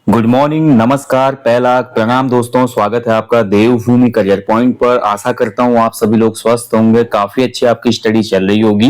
Good morning, नमस्कार, पहला प्रणाम दोस्तों। स्वागत है आपका देवभूमि करियर पॉइंट पर। आशा करता हूँ आप सभी लोग स्वस्थ होंगे, काफी अच्छी आपकी स्टडी चल रही होगी।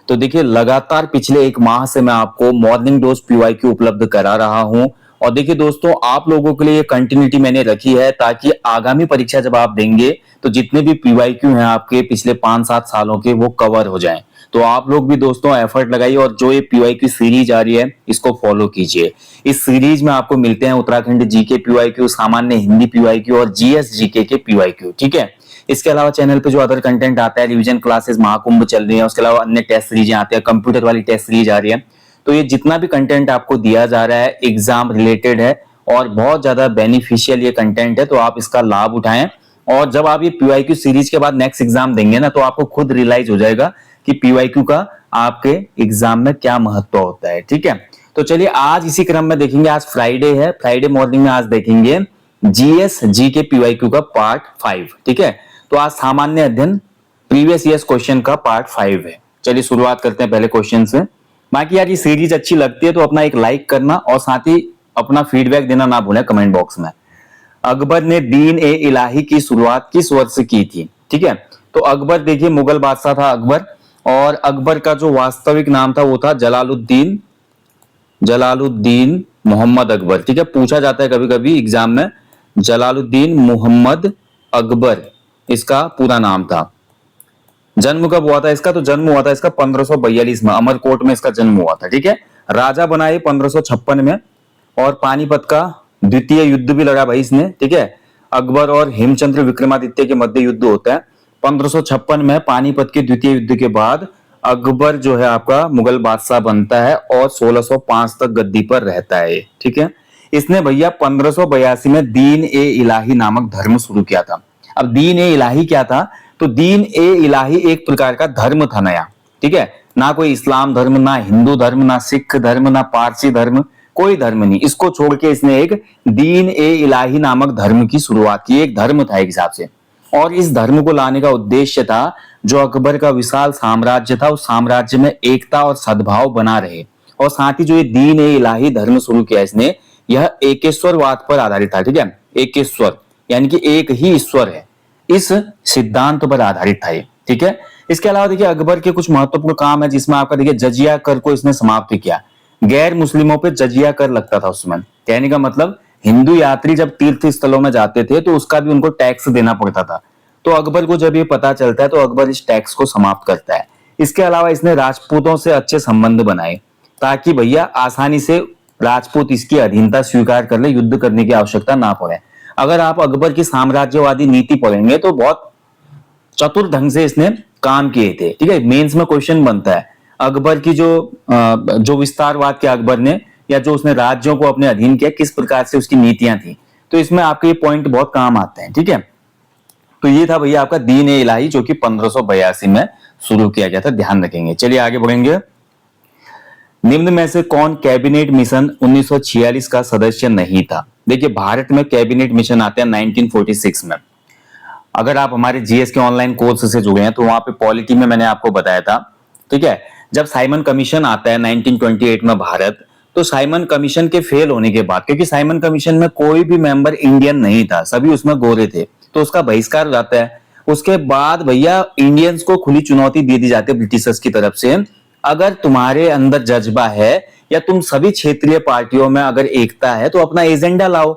तो देखिए, लगातार पिछले एक माह से मैं आपको मॉर्निंग डोज पीवाईक्यू उपलब्ध करा रहा हूँ। और देखिए दोस्तों, आप लोगों के लिए कंटिन्यूटी मैंने रखी है ताकि आगामी परीक्षा जब आप देंगे तो जितने भी पीवाईक्यू हैं आपके पिछले 5-7 सालों के वो कवर हो जाएं। तो आप लोग भी दोस्तों एफर्ट लगाइए और जो ये पीवाईक्यू सीरीज आ रही है इसको फॉलो कीजिए। इस सीरीज में आपको मिलते हैं उत्तराखंड जीके पीवाईक्यू, सामान्य हिंदी पीवाईक्यू और जीएस जीके के पीवाईक्यू। ठीक है। इसके अलावा चैनल पे जो अदर कंटेंट आता है, रिवीजन क्लासेस महाकुंभ चल रही है, उसके अलावा अन्य टेस्ट सीरीज आते हैं, कंप्यूटर वाली टेस्ट सीरीज आ रही है। तो ये जितना भी कंटेंट आपको दिया जा रहा है एग्जाम रिलेटेड है और बहुत ज्यादा बेनिफिशियल ये कंटेंट है, तो आप इसका लाभ उठाएं। और जब आप ये पीवाईक्यू सीरीज के बाद नेक्स्ट एग्जाम देंगे ना, तो आपको खुद रियलाइज हो जाएगा कि पीवाईक्यू का आपके एग्जाम में क्या महत्व होता है। ठीक है। तो चलिए आज इसी क्रम में देखेंगे। आज फ्राइडे है, फ्राइडे मॉर्निंग में आज देखेंगे जीएस जी के पीवाईक्यू का पार्ट 5। ठीक है। तो आज सामान्य अध्ययन प्रीवियस ईयर्स क्वेश्चन का पार्ट 5 है। चलिए शुरुआत करते हैं पहले क्वेश्चन से। बाकी यार ये सीरीज अच्छी लगती है तो अपना एक लाइक करना और साथ ही अपना फीडबैक देना ना भूलें कमेंट बॉक्स में। अकबर ने दीन ए इलाही की शुरुआत किस वर्ष की थी? ठीक है। तो अकबर देखिए मुगल बादशाह था अकबर, और अकबर का जो वास्तविक नाम था वो था जलालुद्दीन मोहम्मद अकबर। ठीक है। पूछा जाता है कभी कभी एग्जाम में, जलालुद्दीन मोहम्मद अकबर इसका पूरा नाम था। जन्म कब हुआ था इसका? तो जन्म हुआ था इसका 1542 में, अमरकोट में इसका जन्म हुआ था। ठीक है। राजा बना ये 1556 में, और पानीपत का द्वितीय युद्ध भी लड़ा भाई इसने। ठीक है। अकबर और हेमचंद्र विक्रमादित्य के मध्य युद्ध होता है 1556 में। पानीपत के द्वितीय युद्ध के बाद अकबर जो है आपका मुगल बादशाह बनता है और 1605 तक गद्दी पर रहता है। ठीक है। इसने भैया 1582 में दीन ए इलाही नामक धर्म शुरू किया था। अब दीन ए इलाही क्या था? तो दीन ए इलाही एक प्रकार का धर्म था नया। ठीक है। ना कोई इस्लाम धर्म, ना हिंदू धर्म, ना सिख धर्म, ना पारसी धर्म, कोई धर्म नहीं। इसको छोड़ के इसने एक दीन ए इलाही नामक धर्म की शुरुआत की। एक धर्म था एक हिसाब से, और इस धर्म को लाने का उद्देश्य था जो अकबर का विशाल साम्राज्य था उस साम्राज्य में एकता और सद्भाव बना रहे। और साथ ही जो ये दीन ए इलाही धर्म शुरू किया इसने, यह एकेश्वरवाद पर आधारित था। ठीक है। एकेश्वर यानी कि एक ही ईश्वर है, इस सिद्धांत पर आधारित था ये। ठीक है। इसके अलावा देखिए अकबर के कुछ महत्वपूर्ण काम है जिसमें आपका देखिए जजिया कर को इसने समाप्त किया। गैर मुस्लिमों पे जजिया कर लगता था उसमें। कहने का मतलब हिंदू यात्री जब तीर्थ स्थलों में जाते थे तो उसका भी उनको टैक्स देना पड़ता था। तो अकबर को जब ये पता चलता है तो अकबर इस टैक्स को समाप्त करता है। इसके अलावा इसने राजपूतों से अच्छे संबंध बनाए ताकि भैया आसानी से राजपूत इसकी अधीनता स्वीकार कर ले, युद्ध करने की आवश्यकता ना पड़े। अगर आप अकबर की साम्राज्यवादी नीति पढ़ेंगे तो बहुत चतुर ढंग से इसने काम किए थे। ठीक है। मेंस में क्वेश्चन बनता है अकबर की जो विस्तारवाद किया अकबर ने, या जो उसने राज्यों को अपने अधीन किया, किस प्रकार से उसकी नीतियां थी। तो इसमें आपके ये पॉइंट बहुत काम आते हैं। ठीक है। तो ये था भैया आपका दीन ए इलाही जो कि 1582 में शुरू किया गया था, ध्यान रखेंगे। चलिए आगे बढ़ेंगे। निम्न में से कौन कैबिनेट मिशन 1946 का सदस्य नहीं था? देखिए भारत में कैबिनेट मिशन आते हैं 1946 में। अगर आप हमारे जीएस के ऑनलाइन कोर्स से जुड़े हैं तो वहां पे पॉलिटी में मैंने आपको बताया था। ठीक है। जब साइमन कमीशन आता है 1928 में भारत, तो साइमन कमीशन के फेल होने के बाद, क्योंकि साइमन कमीशन में कोई भी मेंबर इंडियन नहीं था, सभी उसमें गोरे थे, तो उसका बहिष्कार हो जाता है। उसके बाद भैया इंडियंस को खुली चुनौती दे दी जाती है ब्रिटिशर्स की तरफ से, अगर तुम्हारे अंदर जज्बा है या तुम सभी क्षेत्रीय पार्टियों में अगर एकता है तो अपना एजेंडा लाओ,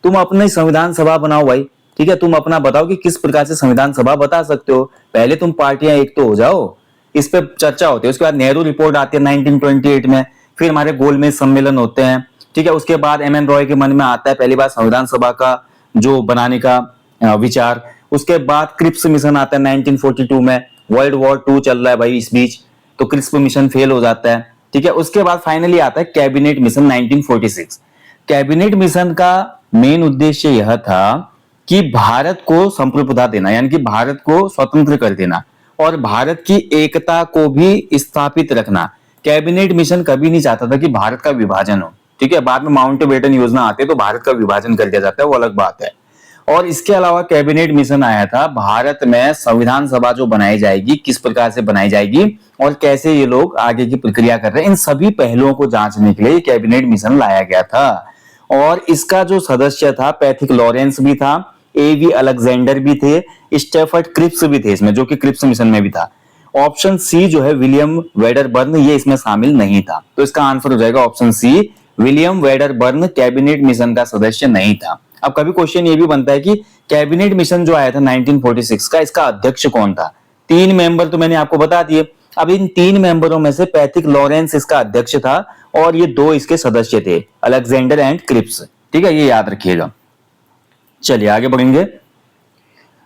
तुम अपनी संविधान सभा बनाओ भाई। ठीक है। तुम अपना बताओ कि किस प्रकार से संविधान सभा बता सकते हो। पहले तुम पार्टियां एक तो हो जाओ, इस पे चर्चा होती है। उसके बाद नेहरू रिपोर्ट आती है 1928 में, फिर हमारे गोलमेज सम्मेलन होते हैं। ठीक है। उसके बाद एम एन रॉय के मन में आता है पहली बार संविधान सभा का जो बनाने का विचार। उसके बाद क्रिप्स मिशन आता है 1942 में। वर्ल्ड वॉर 2 चल रहा है भाई इस बीच, तो क्रिप्स मिशन फेल हो जाता है। ठीक है। उसके बाद फाइनली आता है कैबिनेट मिशन 1946। कैबिनेट मिशन का मेन उद्देश्य यह था कि भारत को संप्रभुता देना, यानी कि भारत को स्वतंत्र कर देना और भारत की एकता को भी स्थापित रखना। कैबिनेट मिशन कभी नहीं चाहता था कि भारत का विभाजन हो। ठीक है। बाद में माउंटबेटन योजना आती है तो भारत का विभाजन कर दिया जाता है, वो अलग बात है। और इसके अलावा कैबिनेट मिशन आया था भारत में संविधान सभा जो बनाई जाएगी किस प्रकार से बनाई जाएगी और कैसे ये लोग आगे की प्रक्रिया कर रहे हैं, इन सभी पहलुओं को जांचने के लिए कैबिनेट मिशन लाया गया था। और इसका जो सदस्य था पैथिक लॉरेंस भी था, एवी अलेक्जेंडर भी थे, स्टेफर्ड क्रिप्स भी थे इसमें, जो कि क्रिप्स मिशन में भी था। ऑप्शन सी जो है विलियम वेडरबर्न, ये इसमें शामिल नहीं था। तो इसका आंसर हो जाएगा option C, William Wedderburn cabinet mission का सदस्य नहीं था। अब कभी क्वेश्चन ये भी बनता है कि कैबिनेट मिशन जो आया था 1946 का, इसका अध्यक्ष कौन था? 3 मेंबर तो मैंने आपको बता दिए। अब इन 3 मेंबरों में से पैथिक लॉरेंस इसका अध्यक्ष था और ये 2 इसके सदस्य थे, अलेक्जेंडर एंड क्रिप्स। ठीक है, ये याद रखिएगा। चलिए आगे बढ़ेंगे।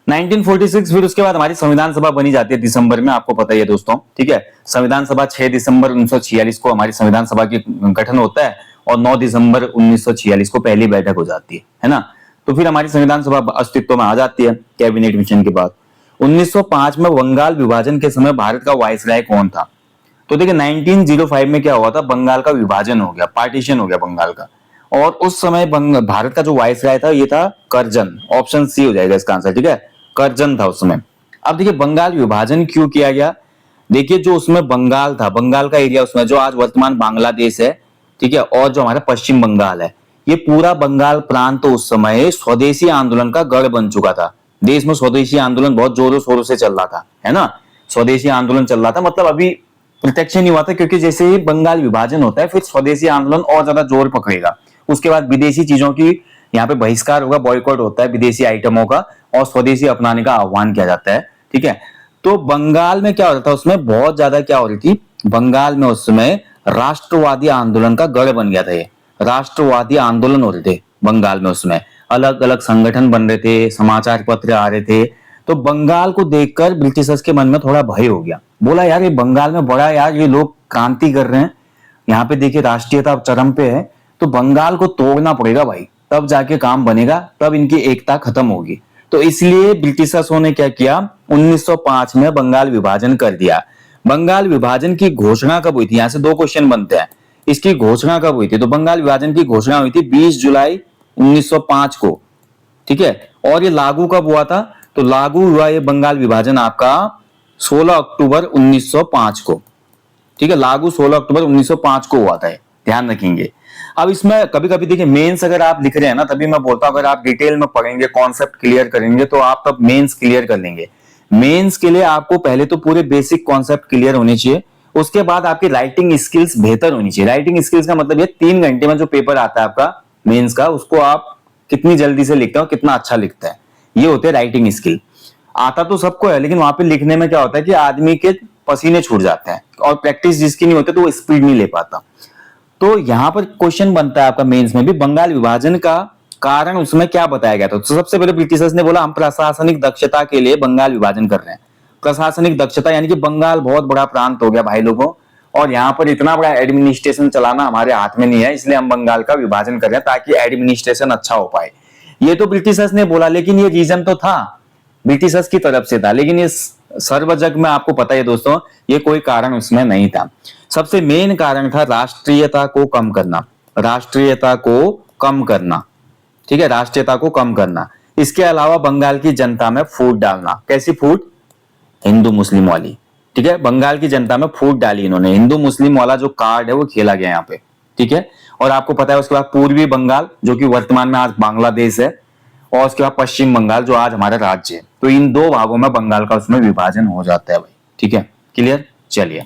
1946 फिर उसके बाद हमारी संविधान सभा बनी जाती है दिसंबर में, आपको पता ही है दोस्तों। ठीक है, संविधान सभा 6 दिसंबर 1946 को हमारी संविधान सभा की गठन होता है और 9 दिसंबर 1946 को पहली बैठक हो जाती है ना। तो फिर हमारी संविधान सभा अस्तित्व में आ जाती है कैबिनेट मिशन के बाद। 1905 में बंगाल विभाजन के समय भारत का वायसराय कौन था? तो देखिए 1905 में क्या हुआ था, बंगाल का विभाजन हो गया, पार्टीशन हो गया बंगाल का, और उस समय भारत का जो वायसराय था ये था कर्जन। ऑप्शन सी हो जाएगा इसका आंसर। ठीक है, कर्जन था उस समय। अब देखिए बंगाल विभाजन क्यों किया गया? देखिए जो उसमें बंगाल था, बंगाल का एरिया उसमें जो आज वर्तमान बांग्लादेश है, ठीक है, और जो हमारा पश्चिम बंगाल है, ये पूरा बंगाल प्रांत तो उस समय स्वदेशी आंदोलन का गढ़ बन चुका था। देश में स्वदेशी आंदोलन बहुत जोरों शोरों से चल रहा था, है ना। स्वदेशी आंदोलन चल रहा था, मतलब अभी प्रत्यक्ष नहीं हुआ था, क्योंकि जैसे ही बंगाल विभाजन होता है फिर स्वदेशी आंदोलन और ज्यादा जोर पकड़ेगा। उसके बाद विदेशी चीजों की यहाँ पे बहिष्कार होगा, बॉयकॉट होता है विदेशी आइटमों का, और स्वदेशी अपनाने का आह्वान किया जाता है। ठीक है, तो बंगाल में क्या हो रहा था, उसमें बहुत ज्यादा क्या हो रही थी, बंगाल में उस समय राष्ट्रवादी आंदोलन का गढ़ बन गया था। ये राष्ट्रवादी आंदोलन हो रहे थे बंगाल में, उसमें अलग अलग संगठन बन रहे थे, समाचार पत्र आ रहे थे। तो बंगाल को देखकर ब्रिटिशर्स के मन में थोड़ा भय हो गया। बोला यार ये बंगाल में बड़ा, यार ये लोग क्रांति कर रहे हैं, यहाँ पे देखिए राष्ट्रीयता चरम पे है, तो बंगाल को तोड़ना पड़ेगा भाई, तब जाके काम बनेगा, तब इनकी एकता खत्म होगी। तो इसलिए ब्रिटिशर्सों ने क्या किया, 1905 में बंगाल विभाजन कर दिया। बंगाल विभाजन की घोषणा कब हुई थी? यहाँ से 2 क्वेश्चन बनते हैं। इसकी घोषणा कब हुई थी? तो बंगाल विभाजन की घोषणा हुई थी 20 जुलाई 1905 को। ठीक है, और ये लागू कब हुआ था? तो लागू हुआ ये बंगाल विभाजन आपका 16 अक्टूबर 1905 को। ठीक है, लागू 16 अक्टूबर 1905 को हुआ था, ध्यान रखेंगे। अब इसमें कभी कभी देखिए मेंस अगर आप लिख रहे हैं ना, तभी मैं बोलता हूं अगर आप डिटेल में पढ़ेंगे, कॉन्सेप्ट क्लियर करेंगे, तो आप तब मेंस क्लियर कर लेंगे। मेंस के लिए आपको पहले तो पूरे बेसिक कॉन्सेप्ट क्लियर होने चाहिए, उसके बाद आपकी राइटिंग स्किल्स बेहतर होनी चाहिए। राइटिंग स्किल्स का मतलब ये 3 घंटे में जो पेपर आता है आपका मेंस का, उसको आप कितनी जल्दी से लिखते हो, कितना अच्छा लिखता है, ये होते हैं राइटिंग स्किल। आता तो सबको है, लेकिन वहां पे लिखने में क्या होता है कि आदमी के पसीने छूट जाते हैं, और प्रैक्टिस जिसकी नहीं होती तो वो स्पीड नहीं ले पाता। तो यहां पर क्वेश्चन बनता है आपका मेंस में भी, बंगाल विभाजन का कारण उसमें क्या बताया गया था। तो सबसे पहले ब्रिटिशर्स ने बोला हम प्रशासनिक दक्षता के लिए बंगाल विभाजन कर रहे हैं। प्रशासनिक दक्षता यानी कि बंगाल बहुत बड़ा प्रांत हो गया भाई लोगों, और यहाँ पर इतना बड़ा एडमिनिस्ट्रेशन चलाना हमारे हाथ में नहीं है, इसलिए हम बंगाल का विभाजन कर रहे हैं ताकि एडमिनिस्ट्रेशन अच्छा हो पाए। ये तो ब्रिटिशर्स ने बोला, लेकिन ये रीजन तो था ब्रिटिशर्स की तरफ से था, लेकिन ये सर्वजग में आपको पता है दोस्तों, ये कोई कारण उसमें नहीं था। सबसे मेन कारण था राष्ट्रीयता को कम करना, राष्ट्रीयता को कम करना। ठीक है, राष्ट्रीयता को कम करना। इसके अलावा बंगाल की जनता में फूट डालना। कैसी फूट? हिंदू मुस्लिम वाली। ठीक है, बंगाल की जनता में फूट डाली इन्होंने, हिंदू मुस्लिम वाला जो कार्ड है वो खेला गया यहाँ पे। ठीक है, और आपको पता है उसके बाद पूर्वी बंगाल जो कि वर्तमान में आज बांग्लादेश है, और उसके बाद पश्चिम बंगाल जो आज हमारा राज्य है। तो इन 2 भागों में बंगाल का उसमें विभाजन हो जाता है भाई। ठीक है, क्लियर। चलिए,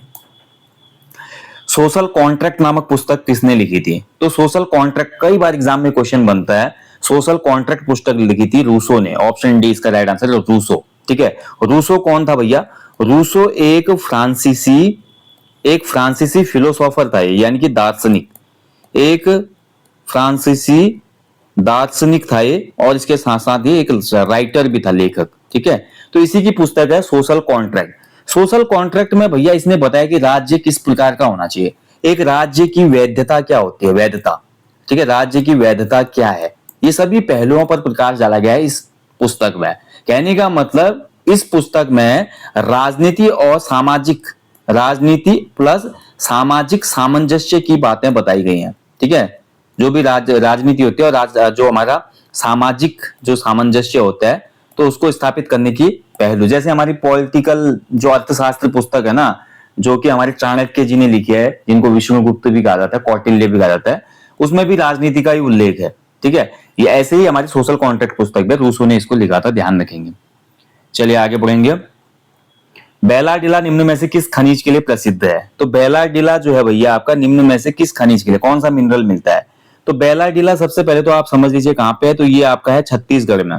सोशल कॉन्ट्रैक्ट नामक पुस्तक किसने लिखी थी? तो सोशल कॉन्ट्रैक्ट कई बार एग्जाम में क्वेश्चन बनता है। सोशल कॉन्ट्रैक्ट पुस्तक लिखी थी रूसो ने। ऑप्शन डी इसका राइट आंसर है, रूसो। ठीक है, रूसो कौन था भैया? रूसो एक फ्रांसीसी फिलोसोफर था, यानी कि दार्शनिक, एक फ्रांसीसी दार्शनिक था ये, और इसके साथ साथ ही एक राइटर भी था, लेखक। ठीक है, तो इसी की पुस्तक है सोशल कॉन्ट्रैक्ट। सोशल कॉन्ट्रैक्ट में भैया इसने बताया कि राज्य किस प्रकार का होना चाहिए, एक राज्य की वैधता क्या होती है, वैधता। ठीक है, राज्य की वैधता क्या है, ये सभी पहलुओं पर प्रकाश डाला गया है इस पुस्तक में। कहने का मतलब इस पुस्तक में राजनीति और सामाजिक, राजनीति प्लस सामाजिक सामंजस्य की बातें बताई गई हैं। ठीक है, जो भी राजनीति होती है और जो हमारा सामाजिक जो सामंजस्य होता है, तो उसको स्थापित करने की पहलू, जैसे हमारी पॉलिटिकल जो अर्थशास्त्र पुस्तक है ना, जो कि हमारे चाणक्य जी ने लिखी है, जिनको विष्णुगुप्त भी कहा जाता है, कौटिल्य भी कहा जाता है, उसमें भी राजनीति का ही उल्लेख है। ठीक है, ये ऐसे ही हमारी सोशल कॉन्ट्रैक्ट पुस्तक में रूसो ने इसको लिखा था, ध्यान रखेंगे। चलिए आगे बढ़ेंगे। बेलाडिला निम्न में से किस खनिज के लिए प्रसिद्ध है? तो बेलाडिला जो है भैया आपका निम्न में से किस खनिज के लिए, कौन सा मिनरल मिलता है? तो बेलाडिला सबसे पहले तो आप समझ लीजिए कहां पे है, तो ये आपका है छत्तीसगढ़ में।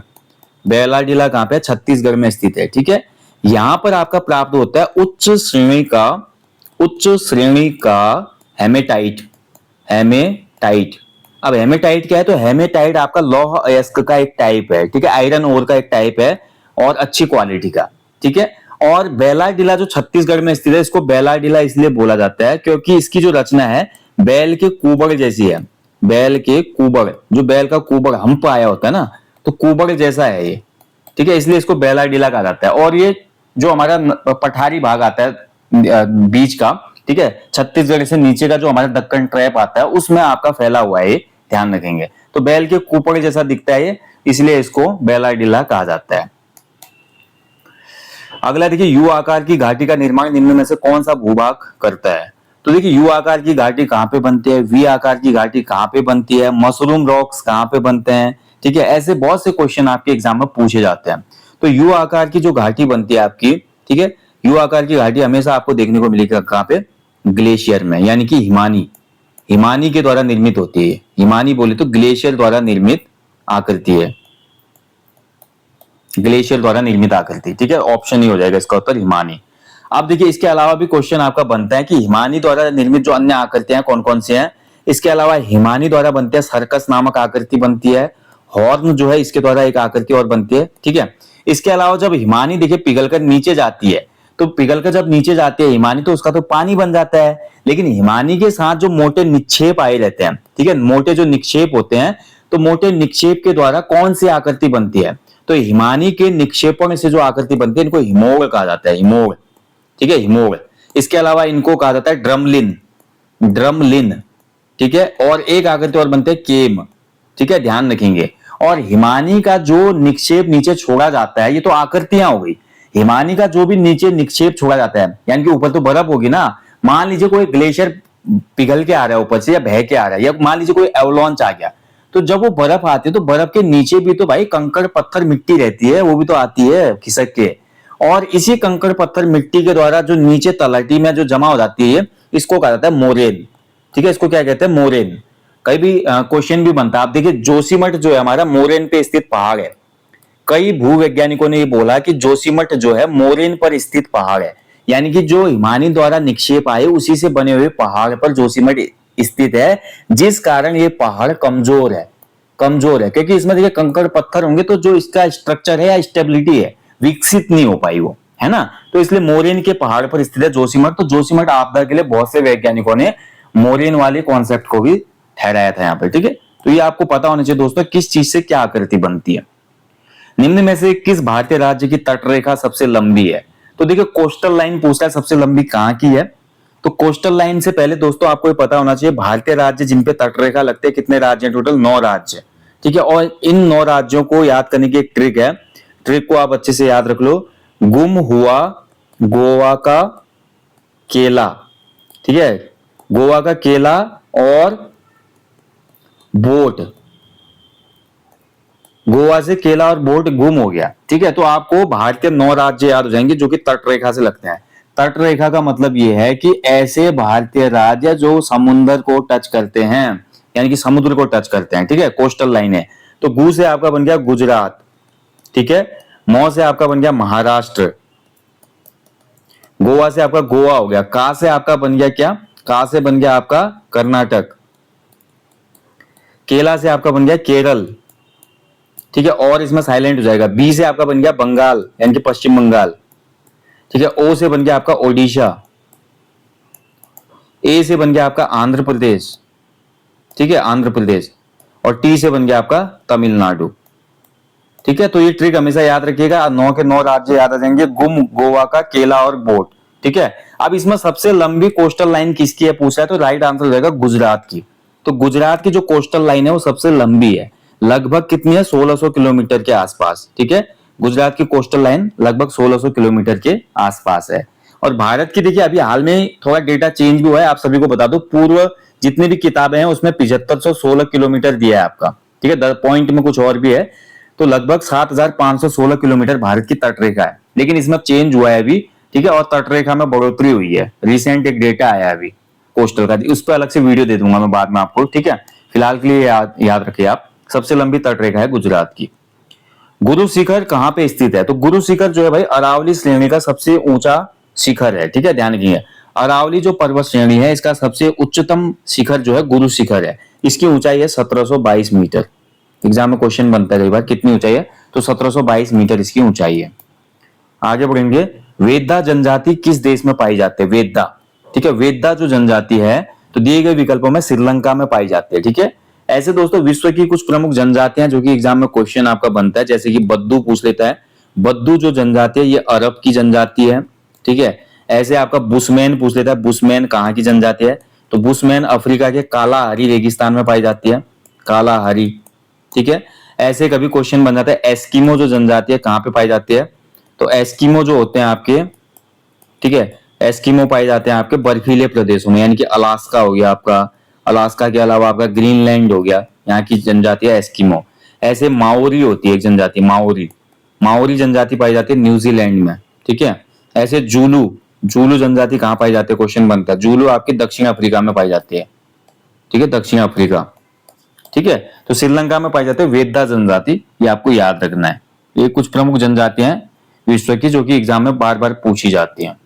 बेलाडिला कहां पे है? छत्तीसगढ़ में स्थित है। ठीक है, यहां पर आपका प्राप्त होता है उच्च श्रेणी का हेमेटाइट। हेमेटाइट, अब हेमेटाइट क्या है? तो हेमेटाइट आपका लौह अयस्क का एक टाइप है। ठीक है, आयरन ओर का एक टाइप है और अच्छी क्वालिटी का। ठीक है, और बेलाडिला जो छत्तीसगढ़ में स्थित है, इसको बेलाडिला इसलिए बोला जाता है क्योंकि इसकी जो रचना है बैल के कुबड़ जैसी है। बैल के कुबड़, जो बैल का कुबड़ हम्प आया होता है ना, तो कुबड़ जैसा है ये। ठीक है, इसलिए इसको बेलाडिला कहा जाता है। और ये जो हमारा पठारी भाग आता है बीच का, ठीक है, छत्तीसगढ़ से नीचे का जो हमारा दक्कन ट्रैप आता है उसमें आपका फैला हुआ है, ध्यान रखेंगे। तो बैल के कुबड़ जैसा दिखता है ये, इसलिए इसको बेलाडिला कहा जाता है। अगला देखिए, यू आकार की घाटी का निर्माण निम्न में से कौन सा भूभाग करता है? तो देखिए, यू आकार की घाटी कहां पे बनती है, वी आकार की घाटी कहां पे बनती है, मशरूम रॉक्स कहां पे बनते हैं? ठीक है, ऐसे बहुत से क्वेश्चन आपके एग्जाम में पूछे जाते हैं। तो यू आकार की जो घाटी बनती है आपकी, ठीक है, यू आकार की घाटी हमेशा आपको देखने को मिलेगी कहां पे? ग्लेशियर में, यानी कि हिमानी के द्वारा निर्मित होती है। हिमानी बोले तो ग्लेशियर द्वारा निर्मित आकृति है, ग्लेशियर द्वारा निर्मित आकृति। ठीक है, ऑप्शन ही हो जाएगा इसका उत्तर, हिमानी। अब देखिए, इसके अलावा भी क्वेश्चन आपका बनता है कि हिमानी द्वारा निर्मित जो अन्य आकृतियां कौन कौन सी हैं। इसके अलावा हिमानी द्वारा बनती है सर्कस नामक आकृति बनती है, हॉर्न जो है इसके द्वारा एक आकृति और बनती है। ठीक है, इसके अलावा जब हिमानी देखिए पिघलकर नीचे जाती है, तो पिघलकर जब नीचे जाती है हिमानी, तो उसका तो पानी बन जाता है। लेकिन हिमानी के साथ जो मोटे निक्षेप आए रहते हैं, ठीक है, मोटे जो निक्षेप होते हैं, तो मोटे निक्षेप के द्वारा कौन सी आकृति बनती है? तो हिमानी के निक्षेपण से जो आकृति बनती है, इनको हिमोग कहा जाता है, हिमोग। ठीक है, हिमोग। इसके अलावा इनको कहा जाता है ड्रमलिन। ठीक है, और एक आकृति और बनते हैं केम। ठीक है, ध्यान रखेंगे। और हिमानी का जो निक्षेप नीचे छोड़ा जाता है, ये तो आकृतियां हो गई। हिमानी का जो भी नीचे निक्षेप छोड़ा जाता है, यानी कि ऊपर तो बर्फ होगी ना, मान लीजिए कोई ग्लेशियर पिघल के आ रहा है ऊपर से, या बह के आ रहा है, या मान लीजिए कोई एवलॉन्च आ गया, तो जब वो बर्फ आती है तो बर्फ के नीचे भी तो भाई कंकड़ पत्थर मिट्टी रहती है, वो भी तो आती है खिसक के। और इसी कंकड़ पत्थर मिट्टी के द्वारा जो नीचे तलहटी में जो जमा हो जाती है, इसको कहा जाता है मोरेन। ठीक है, इसको क्या कहते हैं? मोरेन। कई भी क्वेश्चन भी बनता है। आप देखिए, जोशीमठ जो है हमारा मोरेन पे स्थित पहाड़ है। कई भूवैज्ञानिकों ने ये बोला कि जोशीमठ जो है मोरेन पर स्थित पहाड़ है, यानी कि जो हिमानी द्वारा निक्षेप आए उसी से बने हुए पहाड़ पर जोशीमठ स्थित है, जिस कारण ये पहाड़ कमजोर है क्योंकि इसमें देखिए कंकड़ पत्थर होंगे, तो जो इसका स्ट्रक्चर है या स्टेबिलिटी है, विकसित नहीं हो पाई वो, है ना। तो इसलिए मोरेन के पहाड़ पर स्थित है जोशीमठ। तो जोशीमठ आपदा के लिए बहुत से वैज्ञानिकों ने मोरेन वाले कॉन्सेप्ट को भी ठहराया था यहाँ पे। ठीक है, तो ये आपको पता होना चाहिए दोस्तों, किस चीज से क्या आकृति बनती है। निम्न में से किस भारतीय राज्य की तटरेखा सबसे लंबी है? तो देखिए, कोस्टल लाइन पूछता है सबसे लंबी कहां की है। तो कोस्टल लाइन से पहले दोस्तों आपको ये पता होना चाहिए, भारतीय राज्य जिन पे तटरेखा लगते हैं कितने राज्य हैं? टोटल 9 राज्य। ठीक है, और इन 9 राज्यों को याद करने की एक ट्रिक है, ट्रिक को आप अच्छे से याद रख लो। गुम हुआ गोवा का केला, ठीक है, गोवा का केला और बोट, गोवा से केला और बोट गुम हो गया। ठीक है, तो आपको भारतीय 9 राज्य याद हो जाएंगे जो कि तटरेखा से लगते हैं। तटरेखा का मतलब यह है कि ऐसे भारतीय राज्य जो समुद्र को टच करते हैं, यानी कि समुद्र को टच करते हैं। ठीक है, कोस्टल लाइन है। तो गु से आपका बन गया गुजरात, ठीक है, मौ से आपका बन गया महाराष्ट्र, गोवा से आपका गोवा हो गया, का से आपका बन गया क्या? का से बन गया आपका कर्नाटक, केला से आपका बन गया केरल। ठीक है, और इसमें साइलेंट हो जाएगा। बी से आपका बन गया बंगाल, यानी कि पश्चिम बंगाल। ठीक है, ओ से बन गया आपका ओडिशा, ए से बन गया आपका आंध्र प्रदेश, ठीक है, आंध्र प्रदेश, और टी से बन गया आपका तमिलनाडु। ठीक है, तो ये ट्रिक हमेशा याद रखिएगा, 9 के 9 राज्य याद आ जाएंगे, गुम, गोवा का केला और बोट। ठीक है, अब इसमें सबसे लंबी कोस्टल लाइन किसकी है पूछा है, तो राइट आंसर हो जाएगा गुजरात की। तो गुजरात की जो कोस्टल लाइन है वो सबसे लंबी है, लगभग कितनी है? 1600 किलोमीटर के आसपास। ठीक है, गुजरात की कोस्टल लाइन लगभग 1600 किलोमीटर के आसपास है। और भारत की देखिए अभी हाल में थोड़ा डेटा चेंज भी हुआ है, आप सभी को बता दो, पूर्व जितनी भी किताबें हैं उसमें 7516 किलोमीटर दिया है आपका, ठीक है। पॉइंट में कुछ और भी है, तो लगभग 7516 किलोमीटर भारत की तटरेखा है, लेकिन इसमें चेंज हुआ है अभी, ठीक है, और तटरेखा में बढ़ोतरी हुई है। रिसेंट एक डेटा आया है अभी कोस्टल का, उस पर अलग से वीडियो दे दूंगा मैं बाद में आपको, ठीक है। फिलहाल के लिए याद रखिए आप, सबसे लंबी तटरेखा है गुजरात की। गुरु शिखर कहाँ पे स्थित है? तो गुरु शिखर जो है भाई अरावली श्रेणी का सबसे ऊंचा शिखर है, ठीक है, ध्यान रखिए। अरावली जो पर्वत श्रेणी है इसका सबसे उच्चतम शिखर जो है गुरु शिखर है। इसकी ऊंचाई है 1722 मीटर। एग्जाम में क्वेश्चन बनता है कई बार, कितनी ऊंचाई है? तो 1722 मीटर इसकी ऊंचाई है। आगे बढ़ेंगे, वेदा जनजाति किस देश में पाई जाती है? वेदा, ठीक है, वेदा जो जनजाति है तो दिए गए विकल्पों में श्रीलंका में पाई जाती है, ठीक है। ऐसे दोस्तों विश्व की कुछ प्रमुख जनजातियां जो कि एग्जाम में क्वेश्चन आपका बनता है, जैसे कि बद्दू पूछ लेता है। बद्दू जो जनजाति है ये अरब की जनजाति है, ठीक है। ऐसे आपका बुशमैन पूछ लेता है, बुशमैन कहाँ की जनजाति है? तो बुशमैन अफ्रीका के कालाहारी रेगिस्तान में पाई जाती है, कालाहारी, ठीक है। ऐसे कभी क्वेश्चन बन जाता है, एस्किमो जो जनजाति है कहाँ पे पाई जाती है? तो एस्किमो जो होते हैं आपके, ठीक है, एस्किमो पाए जाते हैं आपके बर्फीले प्रदेशों में, यानी कि अलास्का हो गया आपका, अलास्का के अलावा आपका ग्रीनलैंड हो गया, यहाँ की जनजाति है एस्किमो। ऐसे माओरी होती है एक जनजाति, माओरी, माओरी जनजाति पाई जाती है न्यूजीलैंड में, ठीक है। ऐसे जूलू, जूलू जनजाति कहाँ पाई जाती है? क्वेश्चन बनता है, जूलू आपके दक्षिण अफ्रीका में पाई जाती है, ठीक है, दक्षिण अफ्रीका, ठीक है। तो श्रीलंका में पाई जाती है वेदा जनजाति, ये आपको याद रखना है। ये कुछ प्रमुख जनजातियां हैं विश्व की जो कि एग्जाम में बार बार पूछी जाती हैं।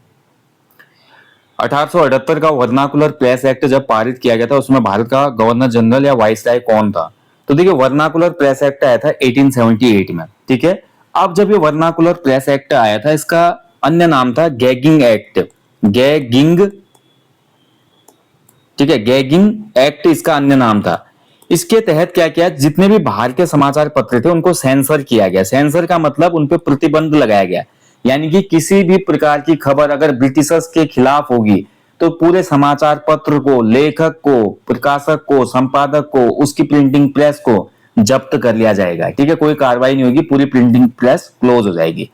1878 का वर्नाकुलर प्रेस एक्ट जब पारित किया गया था उसमें भारत का गवर्नर जनरल या वाइसराय कौन था? तो देखिए वर्नाकुलर प्रेस एक्ट आया था 1878 में, ठीक है। अब जब ये वर्नाकुलर प्रेस एक्ट आया था इसका अन्य नाम था गैगिंग एक्ट, गैगिंग, ठीक है, गैगिंग एक्ट इसका अन्य नाम था। इसके तहत क्या किया, जितने भी बाहर के समाचार पत्र थे उनको सेंसर किया गया। सेंसर का मतलब उन पे प्रतिबंध लगाया गया, यानी कि किसी भी प्रकार की खबर अगर ब्रिटिशर्स के खिलाफ होगी तो पूरे समाचार पत्र को, लेखक को, प्रकाशक को, संपादक को, उसकी प्रिंटिंग प्रेस को जब्त कर लिया जाएगा, ठीक है। कोई कार्रवाई नहीं होगी, पूरी प्रिंटिंग प्रेस क्लोज हो जाएगी।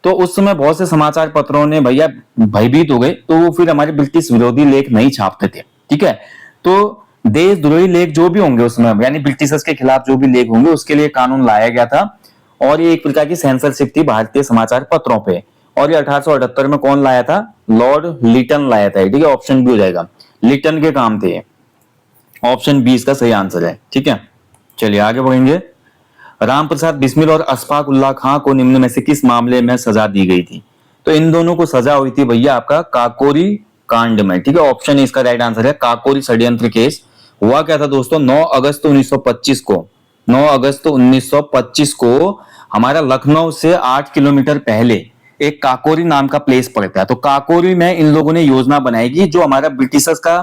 तो उस समय बहुत से समाचार पत्रों ने भैया भयभीत हो गए, तो वो फिर हमारे ब्रिटिश विरोधी लेख नहीं छापते थे, ठीक है। तो देशद्रोही लेख जो भी होंगे उसमें, यानी ब्रिटिशर्स के खिलाफ जो भी लेख होंगे उसके लिए कानून लाया गया था, और ये एक प्रकार की सेंसरशिप थी भारतीय समाचार पत्रों पे। और ये 1878 में कौन लाया था? लॉर्ड लिटन लाया था, ठीक है। ऑप्शन बी हो जाएगा, लिटन के काम थे। ऑप्शन बी इसका सही आंसर है, ठीक है। चलिए आगे बढ़ेंगे। राम प्रसाद बिस्मिल और अशफाक उल्लाह खां को निम्न में से किस मामले में सजा दी गई थी? तो इन दोनों को सजा हुई थी भैया आपका काकोरी कांड में, ठीक है। ऑप्शन इसका राइट आंसर है, काकोरी षड्यंत्र केस। हुआ क्या था दोस्तों, 9 अगस्त 1925 को, 9 अगस्त 1925 को हमारा लखनऊ से 8 किलोमीटर पहले एक काकोरी नाम का प्लेस पड़ता है। तो काकोरी में इन लोगों ने योजना बनाई कि जो हमारा ब्रिटिशर्स का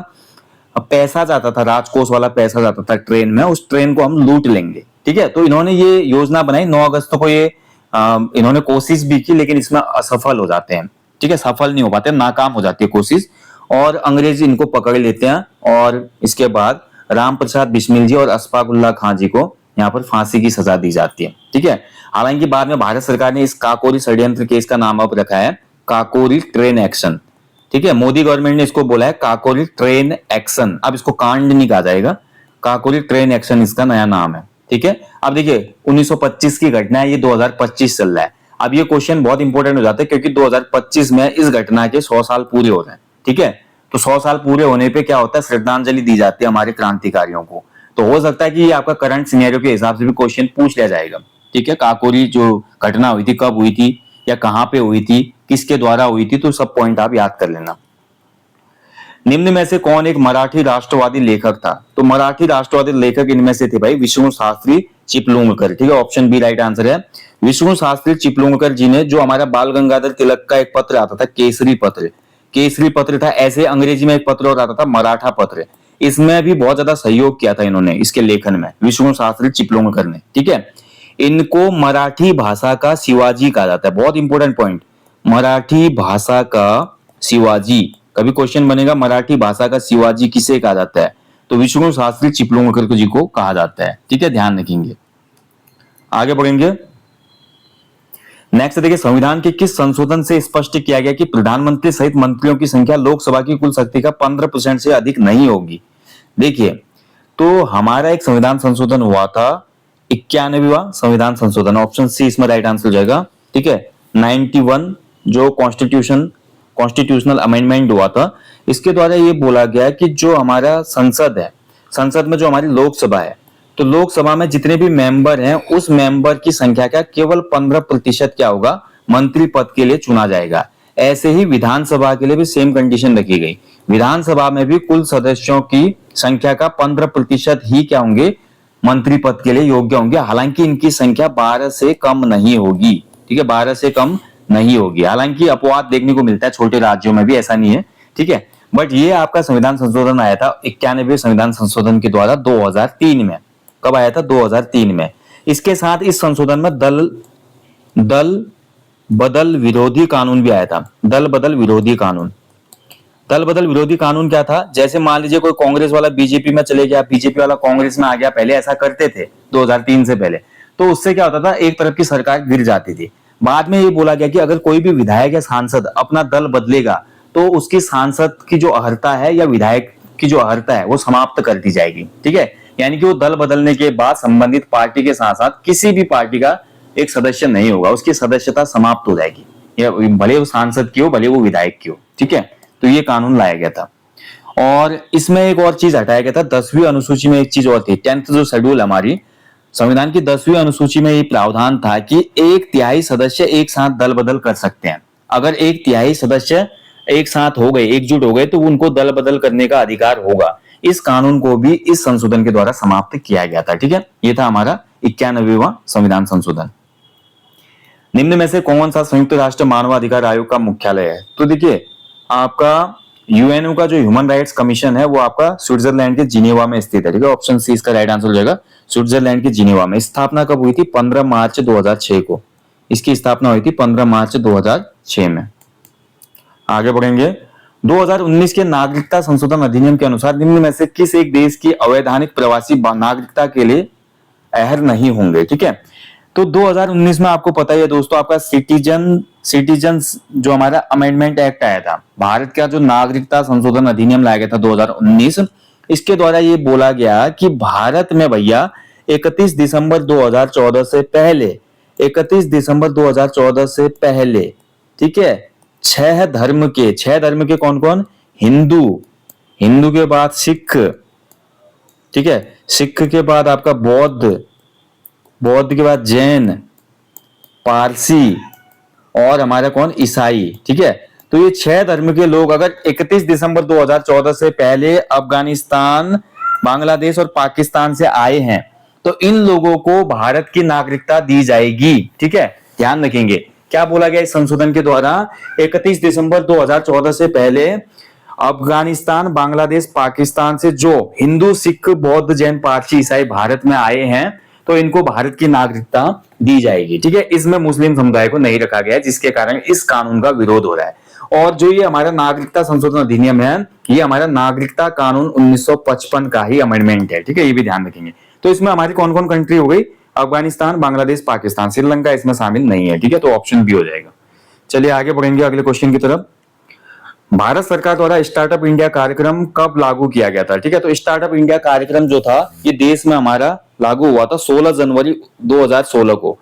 पैसा जाता था, राजकोष वाला पैसा जाता था ट्रेन में, उस ट्रेन को हम लूट लेंगे, ठीक है। तो इन्होंने ये योजना बनाई 9 अगस्त को, ये इन्होंने कोशिश भी की लेकिन इसमें असफल हो जाते हैं, ठीक है, सफल नहीं हो पाते, नाकाम हो जाती है कोशिश, और अंग्रेज इनको पकड़ लेते हैं। और इसके बाद राम प्रसाद बिस्मिल जी और अशफाक उल्लाह खां जी को यहाँ पर फांसी की सजा दी जाती है, ठीक है। हालांकि बाद में भारत सरकार ने इस काकोरी षड्यंत्र केस का नाम अब रखा है काकोरी ट्रेन एक्शन, ठीक है। मोदी गवर्नमेंट ने इसको बोला है काकोरी ट्रेन एक्शन, अब इसको कांड नहीं कहा जाएगा, काकोरी ट्रेन एक्शन इसका नया नाम है, ठीक है। अब देखिए 1925 की घटना है, ये 2025 चल रहा है। अब ये क्वेश्चन बहुत इंपॉर्टेंट हो जाता है क्योंकि 2025 में इस घटना के 100 साल पूरे हो रहे हैं, ठीक है। तो 100 साल पूरे होने पे क्या होता है, श्रद्धांजलि दी जाती है हमारे क्रांतिकारियों को। तो हो सकता है कि ये आपका करंट सिनेरियो के हिसाब से भी क्वेश्चन पूछ लिया जाएगा, ठीक है। काकोरी जो घटना हुई थी कब हुई थी या कहां पे हुई थी, किसके द्वारा हुई थी, तो सब पॉइंट आप याद कर लेना। निम्न में से कौन एक मराठी राष्ट्रवादी लेखक था? तो मराठी राष्ट्रवादी लेखक इनमें से थे भाई विष्णु शास्त्री चिपलूणकर, ठीक है। ऑप्शन बी राइट आंसर है। विष्णु शास्त्री चिपलूणकर जी ने जो हमारा बाल गंगाधर तिलक का एक पत्र आता था केसरी पत्र, केसरी पत्र था, ऐसे अंग्रेजी में एक पत्र और आता था मराठा पत्र, इसमें भी बहुत ज्यादा सहयोग किया था इन्होंने इसके लेखन में, विष्णु शास्त्री चिपलूणकर ने, ठीक है। इनको मराठी भाषा का शिवाजी कहा जाता है, बहुत इंपॉर्टेंट पॉइंट, मराठी भाषा का शिवाजी। कभी क्वेश्चन बनेगा मराठी भाषा का शिवाजी किसे कहा जाता है, तो विष्णु शास्त्री चिपलूणकर जी को कहा जाता है, ठीक है, ध्यान रखेंगे। आगे बढ़ेंगे। नेक्स्ट देखिए, संविधान के किस संशोधन से स्पष्ट किया गया कि प्रधानमंत्री सहित मंत्रियों की संख्या लोकसभा की कुल शक्ति का 15% से अधिक नहीं होगी? देखिए, तो हमारा एक संविधान संशोधन हुआ था, 91वां संविधान संशोधन, ऑप्शन सी इसमें राइट आंसर हो जाएगा। ठीक है, 91 जो कॉन्स्टिट्यूशनल अमेंडमेंट हुआ था, इसके द्वारा ये बोला गया कि जो हमारा संसद है, संसद में जो हमारी लोकसभा है, तो लोकसभा में जितने भी मेंबर हैं उस मेंबर की संख्या का केवल 15% क्या होगा, मंत्री पद के लिए चुना जाएगा। ऐसे ही विधानसभा के लिए भी सेम कंडीशन रखी गई। विधानसभा में भी कुल सदस्यों की संख्या का 15% ही क्या होंगे, मंत्री पद के लिए योग्य होंगे। हालांकि इनकी संख्या 12 से कम नहीं होगी। ठीक है, 12 से कम नहीं होगी। हालांकि अपवाद देखने को मिलता है छोटे राज्यों में भी, ऐसा नहीं है। ठीक है, बट ये आपका संविधान संशोधन आया था 91वें संविधान संशोधन के द्वारा 2003 में। कब आया था? 2003 में। इसके साथ इस संशोधन में दल बदल विरोधी कानून भी आया था। दल बदल विरोधी कानून। दल बदल विरोधी कानून क्या था? जैसे मान लीजिए कोई कांग्रेस वाला बीजेपी में चले गया, बीजेपी वाला कांग्रेस में आ गया, पहले ऐसा करते थे 2003 से पहले, तो उससे क्या होता था, एक तरफ की सरकार गिर जाती थी। बाद में ये बोला गया कि अगर कोई भी विधायक या सांसद अपना दल बदलेगा तो उसकी सांसद की जो अर्हता है या विधायक की जो अर्हता है वो समाप्त कर दी जाएगी। ठीक है, यानी कि वो दल बदलने के बाद संबंधित पार्टी के साथ साथ किसी भी पार्टी का एक सदस्य नहीं होगा, उसकी सदस्यता समाप्त हो जाएगी, या भले वो सांसद की हो भले वो विधायक की हो। ठीक है, तो ये कानून लाया गया था। और इसमें एक और चीज हटाया गया था, 10वीं अनुसूची में एक चीज और थी। 10th जो शेड्यूल हमारी संविधान की 10वीं अनुसूची में ये प्रावधान था कि 1/3 सदस्य एक साथ दल बदल कर सकते हैं। अगर 1/3 सदस्य एक साथ हो गए, एकजुट हो गए, तो उनको दल बदल करने का अधिकार होगा। इस कानून को भी इस संशोधन के द्वारा समाप्त किया गया था। ठीक है, ये था हमारा 91वां संविधान संशोधन। निम्न में से कौन सा संयुक्त राष्ट्र मानवाधिकार आयोग का मुख्यालय है? तो देखिए, आपका यूएनओ का जो ह्यूमन राइट्स कमीशन है वो आपका स्विट्जरलैंड के जिनेवा में स्थित है। ठीक है, ऑप्शन सी इसका राइट आंसर हो जाएगा, स्विट्जरलैंड के जिनेवा में। स्थापना कब हुई थी? 15 मार्च 2006 को इसकी स्थापना हुई थी, 15 मार्च 2006 में। आगे बढ़ेंगे। 2019 के नागरिकता संशोधन अधिनियम के अनुसार निम्न में से किस एक देश की अवैधानिक प्रवासी नागरिकता के लिए अहर नहीं होंगे? ठीक है, तो 2019 में आपको पता ही है दोस्तों, आपका सिटीजन्स जो हमारा अमेंडमेंट एक्ट आया था, भारत का जो नागरिकता संशोधन अधिनियम लाया गया था 2019, इसके द्वारा ये बोला गया कि भारत में भैया 31 दिसंबर 2014 से पहले, 31 दिसंबर 2014 से पहले, ठीक है, 6 धर्म के कौन कौन? हिंदू के बाद सिख, ठीक है, सिख के बाद आपका बौद्ध के बाद जैन, पारसी और हमारा कौन? ईसाई। ठीक है, तो ये 6 धर्म के लोग अगर 31 दिसंबर 2014 से पहले अफगानिस्तान, बांग्लादेश और पाकिस्तान से आए हैं तो इन लोगों को भारत की नागरिकता दी जाएगी। ठीक है, ध्यान रखेंगे क्या बोला गया इस संशोधन के द्वारा? 31 दिसंबर 2014 से पहले अफगानिस्तान, बांग्लादेश, पाकिस्तान से जो हिंदू, सिख, बौद्ध, जैन, पारसी, ईसाई भारत में आए हैं तो इनको भारत की नागरिकता दी जाएगी। ठीक है, इसमें मुस्लिम समुदाय को नहीं रखा गया है, जिसके कारण इस कानून का विरोध हो रहा है। और जो ये हमारा नागरिकता संशोधन अधिनियम है, ये हमारा नागरिकता कानून 1955 का ही अमेंडमेंट है। ठीक है, ये भी ध्यान रखेंगे। तो इसमें हमारी कौन कौन कंट्री हो गई? अफगानिस्तान, बांग्लादेश, पाकिस्तान, श्रीलंका इसमें शामिल नहीं है। ठीक है, तो ऑप्शन बी हो जाएगा। चलिए आगे बढ़ेंगे अगले क्वेश्चन की तरफ। भारत सरकार द्वारा स्टार्टअप इंडिया कार्यक्रम कब लागू किया गया था? ठीक है, तो स्टार्टअप इंडिया कार्यक्रम जो था ये देश में हमारा लागू हुआ था 16 जनवरी 2016 को,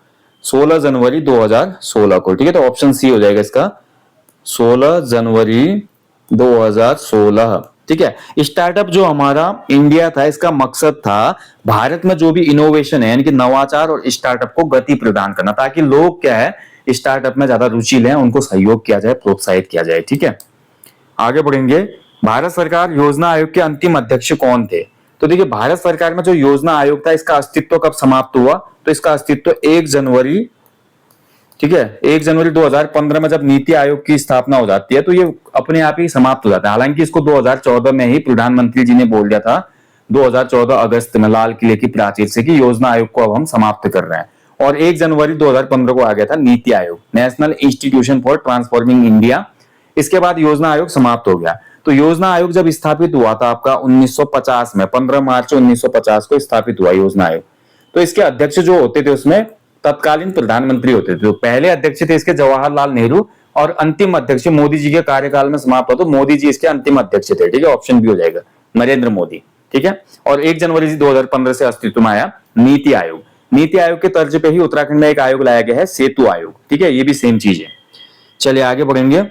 16 जनवरी 2016 को। ठीक है, तो ऑप्शन सी हो जाएगा इसका, 16 जनवरी 2016। ठीक है, स्टार्टअप जो हमारा इंडिया था, इसका मकसद था भारत में जो भी इनोवेशन है, यानी कि नवाचार और स्टार्टअप को गति प्रदान करना, ताकि लोग क्या है स्टार्टअप में ज्यादा रुचि लें, उनको सहयोग किया जाए, प्रोत्साहित किया जाए। ठीक है, आगे बढ़ेंगे। भारत सरकार योजना आयोग के अंतिम अध्यक्ष कौन थे? तो देखिए, भारत सरकार में जो योजना आयोग था इसका अस्तित्व कब समाप्त हुआ? तो इसका अस्तित्व 1 जनवरी, ठीक है, 1 जनवरी 2015 में जब नीति आयोग की स्थापना हो जाती है तो ये अपने आप ही समाप्त हो जाता है। हालांकि इसको 2014 में ही प्रधानमंत्री जी ने बोल दिया था, 2014 अगस्त में लाल किले की प्राचीर से, कि योजना आयोग को अब हम समाप्त कर रहे हैं। और 1 जनवरी 2015 को आ गया था NITI Aayog, national institution for transforming India. इसके बाद योजना आयोग समाप्त हो गया। तो योजना आयोग जब स्थापित हुआ था आपका 1950 में, 15 मार्च 1950 को स्थापित हुआ योजना आयोग। तो इसके अध्यक्ष जो होते थे उसमें तत्कालीन प्रधानमंत्री होते थे। तो पहले अध्यक्ष थे इसके जवाहरलाल नेहरू, और अंतिम अध्यक्ष मोदी जी के कार्यकाल में समाप्त हुआ तो मोदी जी इसके अंतिम अध्यक्ष थे। ठीक है, ऑप्शन बी हो जाएगा, नरेंद्र मोदी। ठीक है। और 1 जनवरी 2015 से अस्तित्व में आया नीति आयोग। नीति आयोग के तर्ज पे ही उत्तराखंड में एक आयोग लाया गया है, सेतु आयोग, ठीक है, ये भी सेम चीज है। चलिए आगे बढ़ेंगे।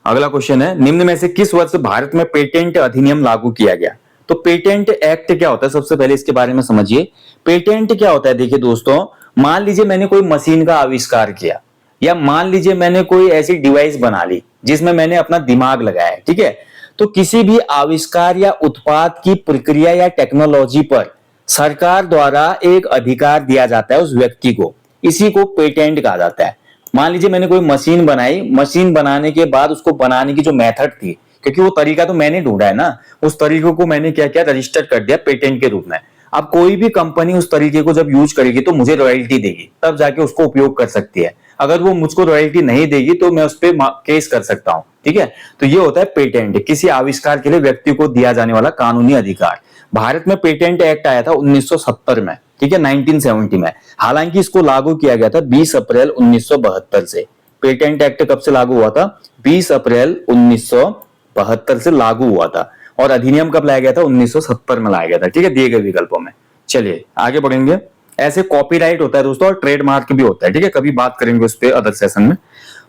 अगला क्वेश्चन है, निम्न में से किस वर्ष भारत में पेटेंट अधिनियम लागू किया गया? तो पेटेंट एक्ट क्या होता है, सबसे पहले इसके बारे में समझिए। पेटेंट क्या होता है, देखिए दोस्तों, मान लीजिए मैंने कोई मशीन का आविष्कार किया, या मान लीजिए मैंने कोई ऐसी डिवाइस बना ली जिसमें मैंने अपना दिमाग लगाया है, ठीक है। तो किसी भी आविष्कार या उत्पाद की प्रक्रिया या टेक्नोलॉजी पर सरकार द्वारा एक अधिकार दिया जाता है उस व्यक्ति को, इसी को पेटेंट कहा जाता है। मान लीजिए मैंने कोई मशीन बनाई, मशीन बनाने के बाद उसको बनाने की जो मेथड थी, क्योंकि वो तरीका तो मैंने ढूंढा है ना, उस तरीके को मैंने क्या किया, रजिस्टर कर दिया पेटेंट के रूप में। अब कोई भी कंपनी उस तरीके को जब यूज करेगी तो मुझे रॉयल्टी देगी, तब जाके उसको उपयोग कर सकती है। अगर वो मुझको रॉयल्टी नहीं देगी तो मैं उस पर केस कर सकता हूं, ठीक है। तो ये होता है पेटेंट, किसी आविष्कार के लिए व्यक्ति को दिया जाने वाला कानूनी अधिकार। भारत में पेटेंट एक्ट आया था 1970 में, ठीक है, 1970 में। हालांकि इसको लागू किया गया था 20 अप्रैल 1972 से। पेटेंट एक्ट कब से लागू हुआ था? 20 अप्रैल 1972 से लागू हुआ था। और अधिनियम कब लाया गया था? 1970 में लाया गया था, ठीक है, दिए गए विकल्पों में। चलिए आगे बढ़ेंगे। ऐसे कॉपीराइट होता है दोस्तों, और ट्रेडमार्क भी होता है, ठीक है, कभी बात करेंगे उस पर अदर सेशन में।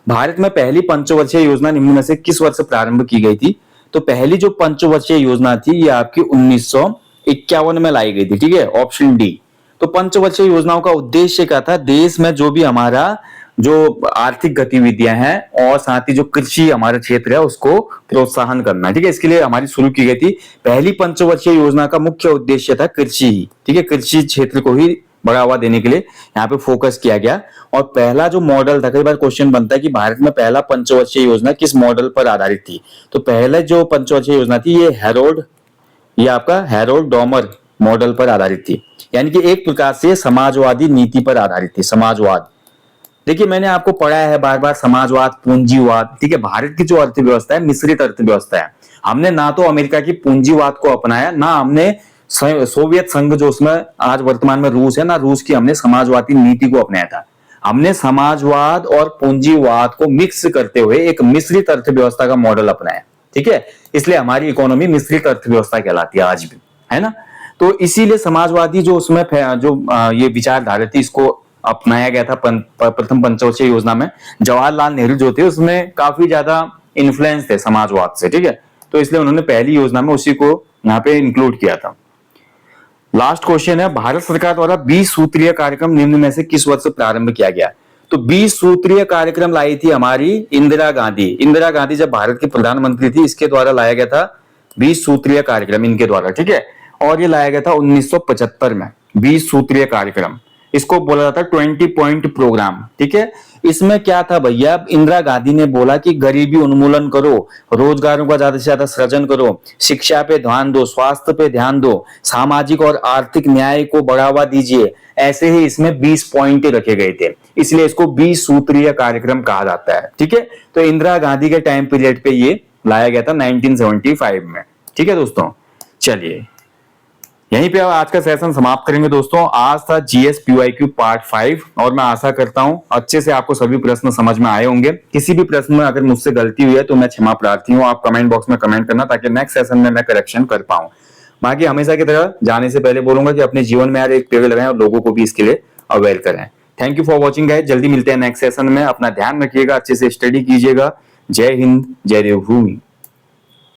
भारत में पहली पंचवर्षीय योजना निम्न में से किस वर्ष प्रारंभ की गई थी? तो पहली जो पंचवर्षीय योजना थी ये आपकी 1951 में लाई गई थी, ठीक है, ऑप्शन डी। तो पंचवर्षीय योजनाओं का उद्देश्य क्या था? देश में जो भी हमारा जो आर्थिक गतिविधियां हैं और साथ ही जो कृषि हमारा क्षेत्र है उसको प्रोत्साहन करना, ठीक है, इसके लिए हमारी शुरू की गई थी। पहली पंचवर्षीय योजना का मुख्य उद्देश्य था कृषि ही, ठीक है, कृषि क्षेत्र को ही बढ़ावा देने के लिए यहाँ पे फोकस किया गया। और पहला जो मॉडल था, कई बार क्वेश्चन बनता है कि भारत में पहला पंचवर्षीय योजना किस मॉडल पर आधारित थी? तो पहले जो पंचवर्षीय योजना थी ये आपका हैरोल्ड डॉमर मॉडल पर आधारित थी, यानी कि एक प्रकार से समाजवादी नीति पर आधारित थी। समाजवाद, देखिए मैंने आपको पढ़ाया है बार बार, समाजवाद, पूंजीवाद, ठीक है। भारत की जो अर्थव्यवस्था है मिश्रित अर्थव्यवस्था है। हमने ना तो अमेरिका की पूंजीवाद को अपनाया, ना हमने सोवियत संघ जो उसमें आज वर्तमान में रूस है ना, रूस की हमने समाजवादी नीति को अपनाया था। हमने समाजवाद और पूंजीवाद को मिक्स करते हुए एक मिश्रित अर्थव्यवस्था का मॉडल अपनाया, ठीक है। इसलिए हमारी इकोनॉमी मिश्रित अर्थव्यवस्था कहलाती है आज भी, है ना। तो इसीलिए समाजवादी जो उसमें जो ये विचारधारा थी इसको अपनाया गया था प्रथम पंचवर्षीय योजना में। जवाहरलाल नेहरू जो थे उसमें काफी ज्यादा इन्फ्लुएंस थे समाजवाद से, ठीक है। तो इसलिए उन्होंने पहली योजना में उसी को यहाँ पे इंक्लूड किया था। लास्ट क्वेश्चन है, भारत सरकार द्वारा 20 सूत्रीय कार्यक्रम निम्न में से किस वर्ष प्रारंभ किया गया? तो 20 सूत्रीय कार्यक्रम लाई थी हमारी इंदिरा गांधी। इंदिरा गांधी जब भारत की प्रधानमंत्री थी, इसके द्वारा लाया गया था 20 सूत्रीय कार्यक्रम, इनके द्वारा, ठीक है। और ये लाया गया था 1975 में 20 सूत्रीय कार्यक्रम। इसको बोला जाता है 20 पॉइंट प्रोग्राम, ठीक है। इसमें क्या था भैया, इंदिरा गांधी ने बोला कि गरीबी उन्मूलन करो, रोजगारों का ज्यादा से ज्यादा सृजन करो, शिक्षा पे ध्यान दो, स्वास्थ्य पे ध्यान दो, सामाजिक और आर्थिक न्याय को बढ़ावा दीजिए। ऐसे ही इसमें 20 पॉइंट रखे गए थे, इसलिए इसको 20 सूत्रीय कार्यक्रम कहा जाता है, ठीक है। तो इंदिरा गांधी के टाइम पीरियड पे ये लाया गया था 1975 में, ठीक है दोस्तों। चलिए यहीं पे आज का सेशन समाप्त करेंगे दोस्तों। आज था जीएस पीवाईक्यू पार्ट 5 और मैं आशा करता हूं अच्छे से आपको सभी प्रश्न समझ में आए होंगे। किसी भी प्रश्न में अगर मुझसे गलती हुई है तो मैं क्षमा प्रार्थी हूं। आप कमेंट बॉक्स में कमेंट करना ताकि नेक्स्ट सेशन में मैं करेक्शन कर पाऊं। बाकी हमेशा की तरह जाने से पहले बोलूंगा कि अपने जीवन में यार एक पेड़ लगाएं और लोगों को भी इसके लिए अवेयर करें। Thank you for watching guys, जल्दी मिलते हैं नेक्स्ट सेशन में। अपना ध्यान रखिएगा, अच्छे से स्टडी कीजिएगा। जय हिंद, जय देवभूमि।